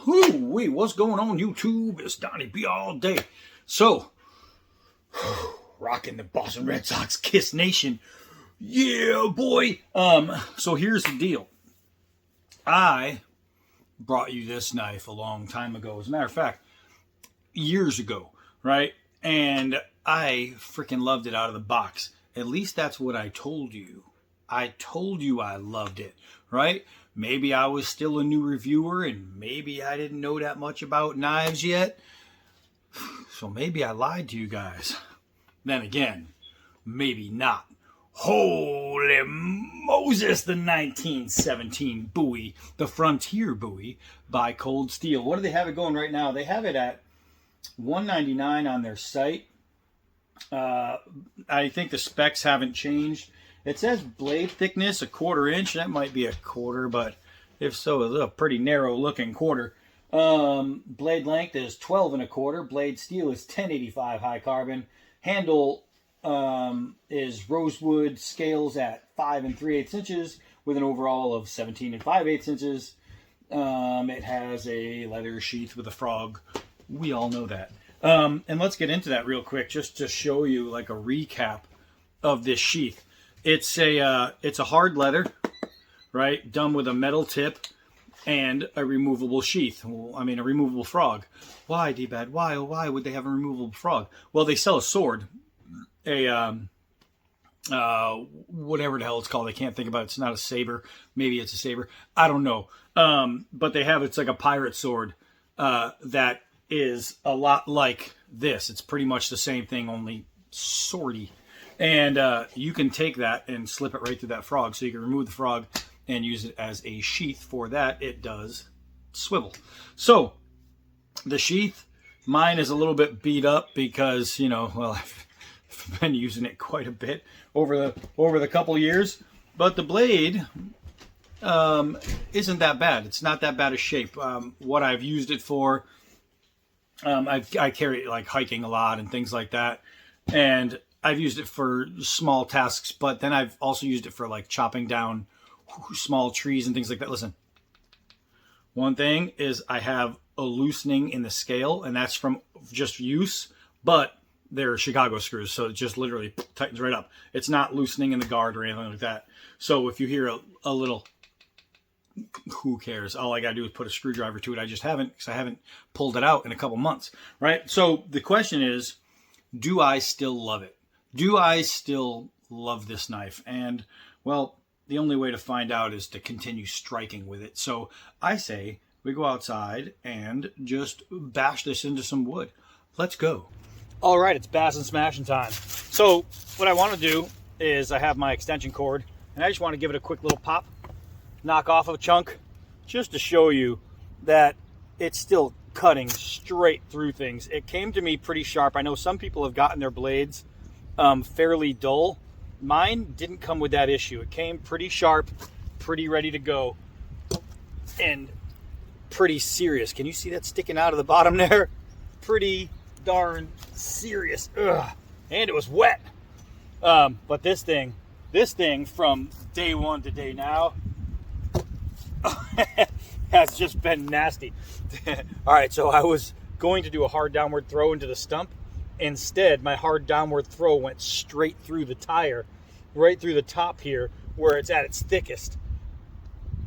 Whoo-wee, what's going on YouTube? It's Donnie B all day. So, rocking the Boston Red Sox Kiss Nation. Yeah, boy. So here's the deal. I brought you this knife a long time ago. As a matter of fact, years ago, right? And I freaking loved it out of the box. At least that's what I told you. I told you I loved it, right? Maybe I was still a new reviewer and maybe I didn't know that much about knives yet. So maybe I lied to you guys. Then again, maybe not. Holy Moses, the 1917 Bowie, the Frontier Bowie by Cold Steel. What do they have it going right now? They have it at $199 on their site. I think the specs haven't changed. It says blade thickness, 1/4 inch. That might be 1/4, but if so, it's a pretty narrow looking quarter. Blade length is 12 1/4. Blade steel is 1085 high carbon. Handle is rosewood. Scales at 5 3/8 inches with an overall of 17 5/8 inches. It has a leather sheath with a frog. We all know that. And let's get into that real quick, just to show you like a recap of this sheath. It's a hard leather, right? Done with a metal tip and a removable sheath. Well, I mean, a removable frog. Why, D-Bad? Why, oh, why would they have a removable frog? Well, they sell a sword, whatever the hell it's called. I can't think about it. It's not a saber. Maybe it's a saber. I don't know. But they have, it's like a pirate sword that is a lot like this. It's pretty much the same thing, only swordy. And you can take that and slip it right through that frog. So you can remove the frog and use it as a sheath. For that, it does swivel. So the sheath, mine is a little bit beat up because, you know, well, I've been using it quite a bit over the couple years. But the blade isn't that bad. It's not that bad a shape. What I've used it for, I carry it like hiking a lot and things like that. And I've used it for small tasks, but then I've also used it for like chopping down small trees and things like that. Listen, one thing is I have a loosening in the scale, and that's from just use, but they're Chicago screws, so it just literally tightens right up. It's not loosening in the guard or anything like that. So if you hear a little, who cares? All I got to do is put a screwdriver to it. I just haven't, because I haven't pulled it out in a couple months, right? So the question is, do I still love it? Do I still love this knife? And, well, the only way to find out is to continue striking with it. So I say we go outside and just bash this into some wood. Let's go. All right, it's bash and smashing time. So what I want to do is I have my extension cord, and I just want to give it a quick little pop, knock off a chunk, just to show you that it's still cutting straight through things. It came to me pretty sharp. I know some people have gotten their blades fairly dull. Mine didn't come with that issue. It came pretty sharp, pretty ready to go, and pretty serious. Can you see that sticking out of the bottom there? Pretty darn serious. Ugh. And it was wet. But this thing from day one to day now has just been nasty. All right, so I was going to do a hard downward throw into the stump. Instead, my hard downward throw went straight through the tire, right through the top here, where it's at its thickest.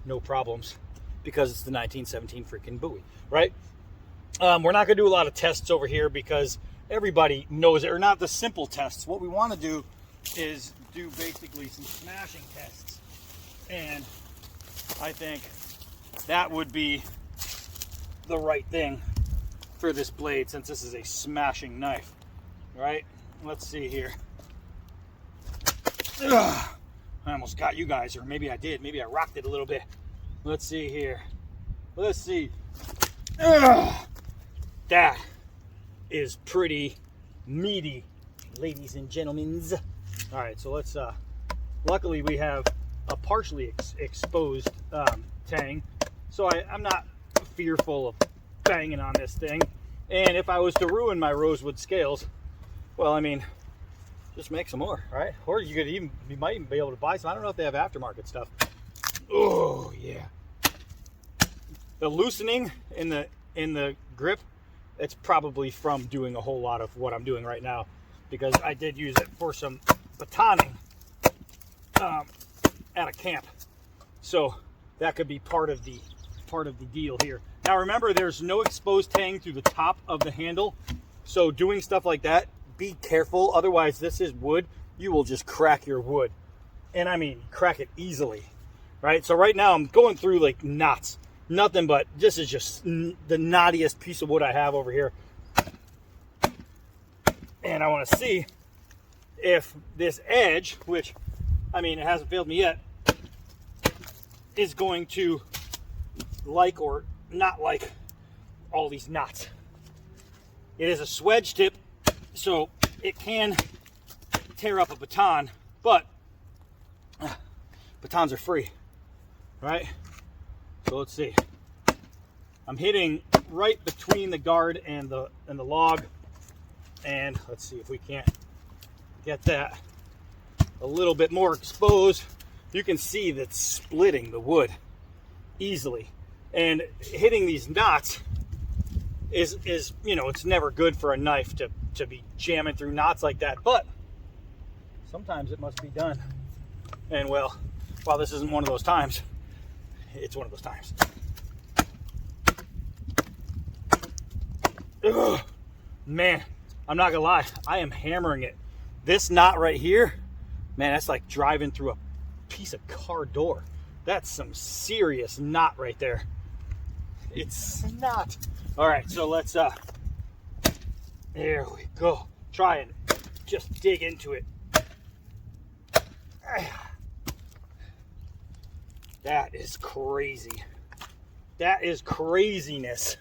No problems, because it's the 1917 freaking Bowie, right? We're not going to do a lot of tests over here because everybody knows it, or not the simple tests. What we want to do is do basically some smashing tests. And I think that would be the right thing for this blade, since this is a smashing knife, right? Let's see here. Ugh, I almost got you guys, or maybe I did. Maybe I rocked it a little bit. Let's see here. Let's see. Ugh, that is pretty meaty, ladies and gentlemen. All right, so let's. Luckily, we have a partially exposed tang, so I'm not fearful of banging on this thing. And if I was to ruin my rosewood scales, well, I mean, just make some more, right? Or you might even be able to buy some. I don't know if they have aftermarket stuff. Oh yeah. the loosening in the grip, it's probably from doing a whole lot of what I'm doing right now, because I did use it for some batoning at a camp. So that could be part of the deal here. Now remember, there's no exposed tang through the top of the handle, so doing stuff like that, be careful. Otherwise, this is wood. You will just crack your wood, and I mean crack it easily, right? So right now I'm going through like knots. Nothing but this is just the knottiest piece of wood I have over here, and I want to see if this edge, which I mean it hasn't failed me yet, is going to like or not like all these knots. It is a swedge tip, so it can tear up a baton, but batons are free, right? So let's see. I'm hitting right between the guard and the log, and let's see if we can't get that a little bit more exposed. You can see that's splitting the wood easily, and hitting these knots is you know, it's never good for a knife to be jamming through knots like that, but sometimes it must be done. And well, while this isn't one of those times, it's one of those times. Ugh, man, I'm not gonna lie, I am hammering it. This knot right here, man, that's like driving through a piece of car door. That's some serious knot right there. It's not. All right, so let's there we go. Try and just dig into it. That is crazy. That is craziness.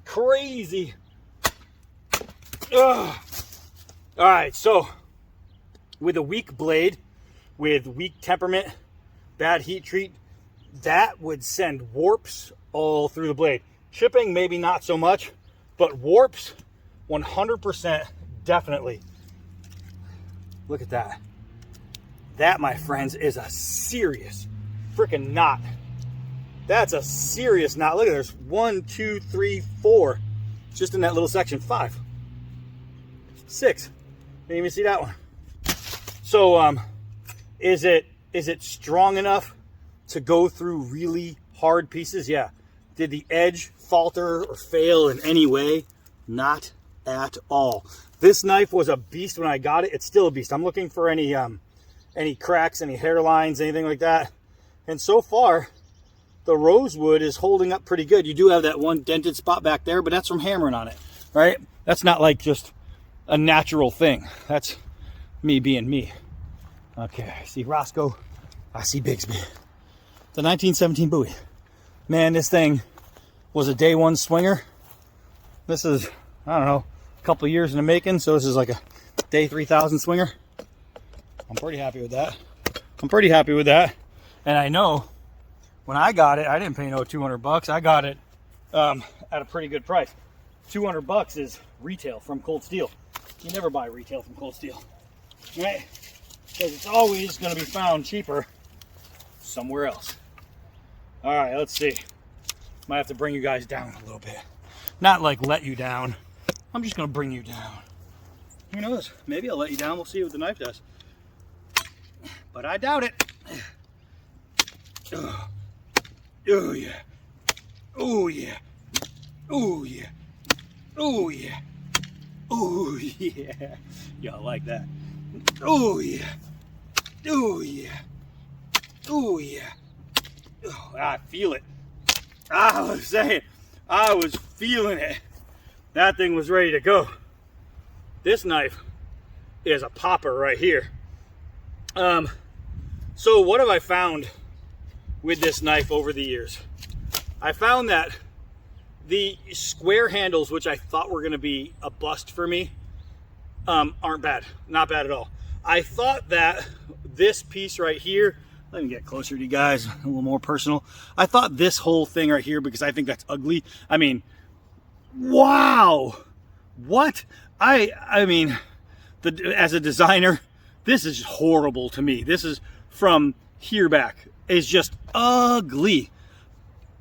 Crazy. Ugh. All right, so with a weak blade, with weak temperament, bad heat treat, that would send warps all through the blade. Chipping, maybe not so much, but warps, 100% definitely. Look at that. That, my friends, is a serious freaking knot. That's a serious knot. Look at this. 1, 2, 3, 4. Just in that little section. 5. 6. Didn't even see that one. So, is it strong enough to go through really hard pieces? Yeah. Did the edge falter or fail in any way? Not at all. This knife was a beast when I got it. It's still a beast. I'm looking for any cracks, any hairlines, anything like that. And so far, the rosewood is holding up pretty good. You do have that one dented spot back there, but that's from hammering on it, right? That's not like just a natural thing. That's me being me. Okay, I see Roscoe. I see Bigsby. The 1917 Bowie. Man, this thing was a day one swinger. This is, I don't know, a couple of years in the making, so this is like a day 3000 swinger. I'm pretty happy with that. I'm pretty happy with that. And I know when I got it, I didn't pay no 200 bucks. I got it at a pretty good price. 200 bucks is retail from Cold Steel. You never buy retail from Cold Steel, right? Because it's always going to be found cheaper somewhere else. All right, let's see. Might have to bring you guys down a little bit. Not like let you down. I'm just going to bring you down. Who knows? Maybe I'll let you down. We'll see what the knife does. But I doubt it. Oh, oh yeah. Oh yeah. Oh yeah. Oh yeah. Oh yeah. Y'all like that? Oh yeah. Oh yeah. Oh yeah. Oh, I feel it. I was saying, I was feeling it. That thing was ready to go. This knife is a popper right here. So what have I found with this knife over the years? I found that the square handles, which I thought were going to be a bust for me, aren't bad. Not bad at all. I thought that this piece right here, let me get closer to you guys, a little more personal. I thought this whole thing right here, because I think that's ugly. I mean, wow. What? I mean, as a designer, this is horrible to me. This is from here back. It's just ugly.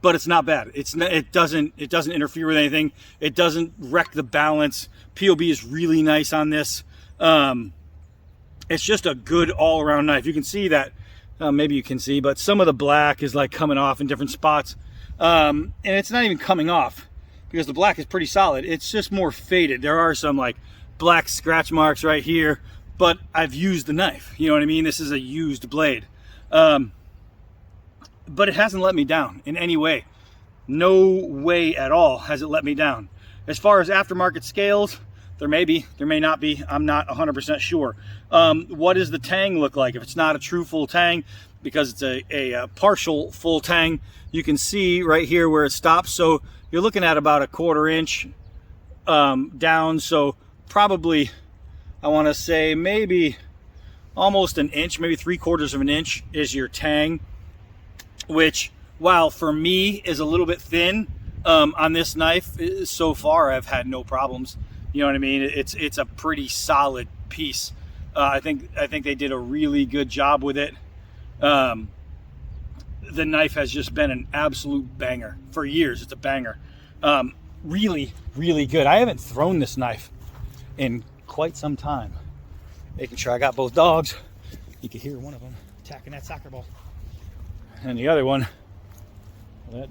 but it's not bad. It doesn't interfere with anything. It doesn't wreck the balance. POB is really nice on this. It's just a good all-around knife. You can see that, maybe you can see, but some of the black is like coming off in different spots. And it's not even coming off because the black is pretty solid. It's just more faded. There are some like black scratch marks right here, but I've used the knife. You know what I mean? This is a used blade. But it hasn't let me down in any way. No way at all has it let me down. As far as aftermarket scales, there may be, there may not be. I'm not 100% sure. What does the tang look like? If it's not a true full tang, because it's a partial full tang, you can see right here where it stops. So you're looking at about a 1/4 inch down. So probably, I want to say maybe almost an inch, maybe 3/4 of an inch is your tang, which, while for me is a little bit thin on this knife, so far I've had no problems. You know what I mean? It's a pretty solid piece. I think they did a really good job with it. The knife has just been an absolute banger for years. It's a banger. Really, really good. I haven't thrown this knife in quite some time. Making sure I got both dogs. You can hear one of them attacking that soccer ball. And the other one, that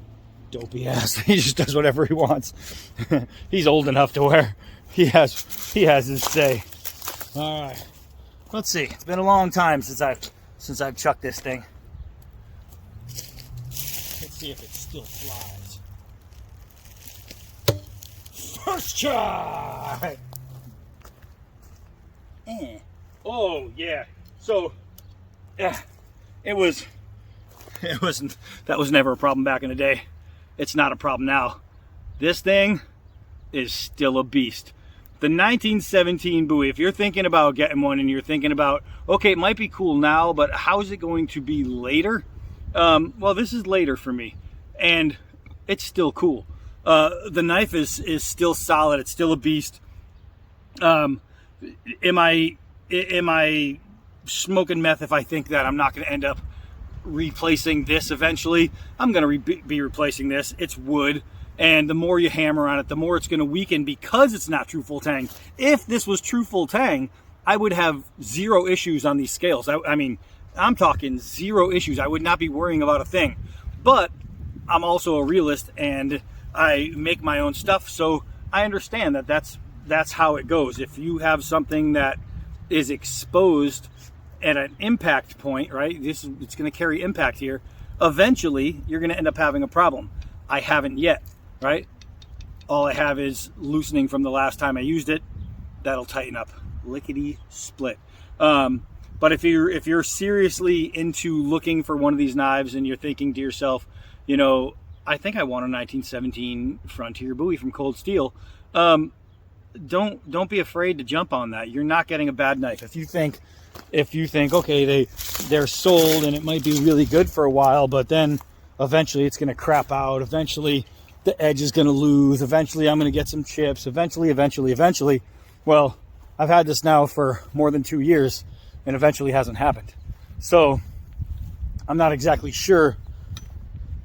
dopey ass, he just does whatever he wants. He's old enough to where he has his say. All right, let's see. It's been a long time since I've chucked this thing. Let's see if it still flies. First try. Oh yeah. So yeah, that was never a problem back in the day. It's not a problem now. This thing is still a beast. The 1917 Bowie, if you're thinking about getting one and you're thinking about, okay, it might be cool now, but how is it going to be later? Well, this is later for me, and it's still cool. The knife is still solid. It's still a beast. Am I smoking meth if I think that I'm not going to end up replacing this eventually? I'm going to be replacing this. It's wood, and the more you hammer on it, the more it's going to weaken because it's not true full tang. If this was true full tang, I would have zero issues on these scales. I mean, I'm talking zero issues. I would not be worrying about a thing. But I'm also a realist, and I make my own stuff, so I understand that that's how it goes. If you have something that is exposed at an impact point, right? It's going to carry impact here. Eventually, you're going to end up having a problem. I haven't yet, right? All I have is loosening from the last time I used it. That'll tighten up, lickety split. But if you're seriously into looking for one of these knives and you're thinking to yourself, you know, I think I want a 1917 Frontier Bowie from Cold Steel. Don't be afraid to jump on that. You're not getting a bad knife. If you think, okay, they're sold and it might be really good for a while, but then eventually it's going to crap out. Eventually the edge is going to lose. Eventually I'm going to get some chips. Eventually. Well, I've had this now for more than 2 years and eventually hasn't happened. So I'm not exactly sure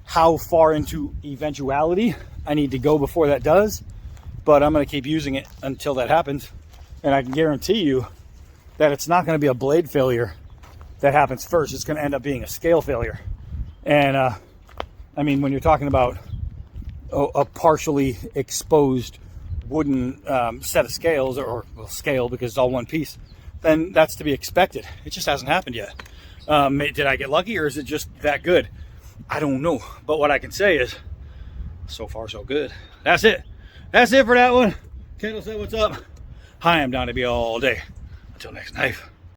how far into eventuality I need to go before that does, but I'm going to keep using it until that happens. And I can guarantee you that it's not going to be a blade failure that happens first. It's going to end up being a scale failure. And I mean, when you're talking about a partially exposed wooden set of scales, or scale because it's all one piece, then that's to be expected. It just hasn't happened yet. Did I get lucky, or is it just that good? I don't know. But what I can say is, so far so good. That's it. That's it for that one. Kendall said, what's up? Hi, I'm down to be all day. Until next knife.